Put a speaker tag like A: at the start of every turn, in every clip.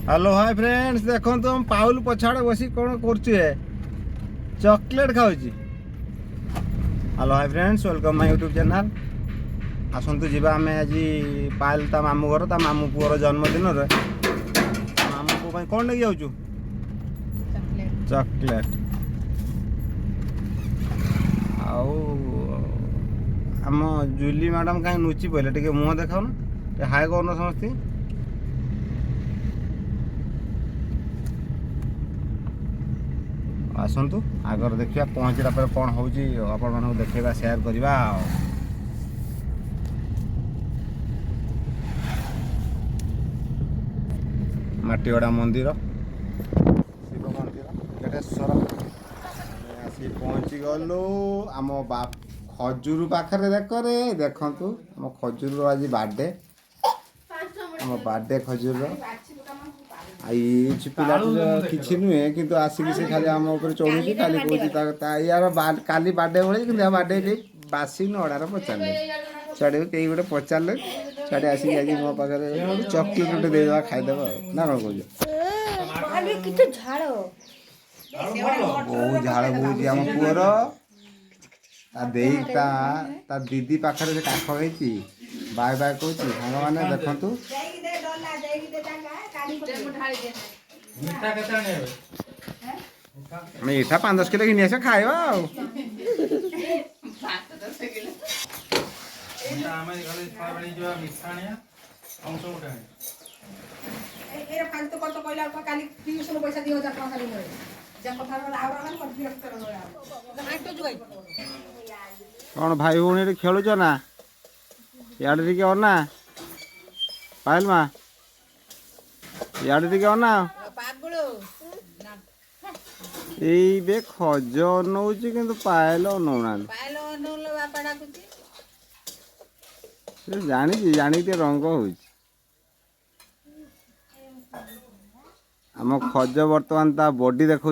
A: Hello hi friends देखो तो हम पाउल पछाड़े बसी कौन कर चॉकलेट खाऊँ। Hello hi friends welcome my YouTube channel. आसतु जीवा आम आज पायल ता मामू घर ता मामू पुअर जन्मदिन मामू पु कौन लेके जाऊँ चॉकलेट आम जूली मैडम कहीं नुची पड़े टे मुँह देखाऊ ना हाय कौन समस्ती आसतु आगर देखिए पहुँचला पर कौन हो देखा सेयार करवा। माटीगड़ा मंदिर शिव मंदिर केटेश्वर आसी पहुँची गलु आम बाप खजूर पाखे देखरे देखु आम खजूर आज बार्डे आम बार्डे खजूर पिला किसी नुहे कि आसिक से खाली आम चढ़ुची खाली कहे यार काली बार्डे भाई कि बार्डे बासी नड़ार पचारे छुआ कई गोटे पचारे छुआ आसिक आज मो पाखे चॉकलेट गोटे देदेवा खाईदेव ना कौन कह बहुत झाड़ बहुत आम पुअर ता दीदी पाखे से काख होती बाय बाय कहूँ सांग मैंने देखु मीठा 5-10 किलो घिनी आस खाइबा कौन भाई भौणी खेलुच ना इे टे अना पायल माँ इे टे अना ये खज नौ कि पायल नौना जानी रंग हो आम खज बर्तमान ता बॉडी देखा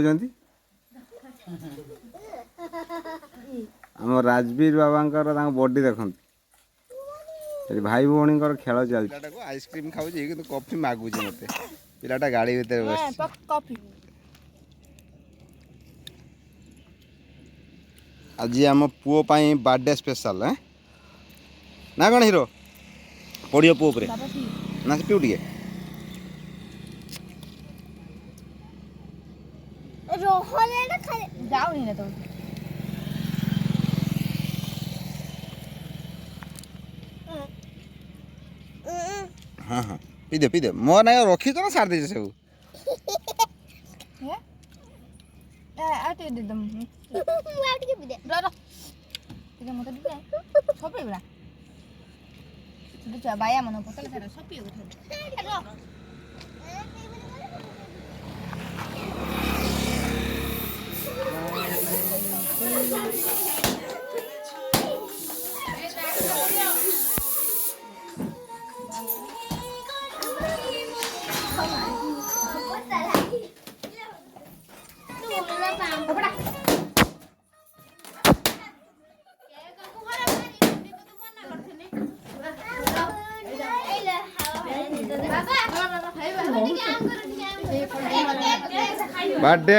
A: आम राजवीर बाबा बॉडी देखते भाई भौणी खेल चलता आइसक्रीम खाऊ कि कॉफी मागुच मत पिलाटा गाड़ी भीतर बस आज आम पुओ पाई बर्थडे स्पेशल है ना कौन हीरो पड़ियो पुओ पर ना से पिउ टिके हाँ हाँ पीदे मो ना रखी तो ना सार दे सब
B: बाया मन पतला
A: बर्थडे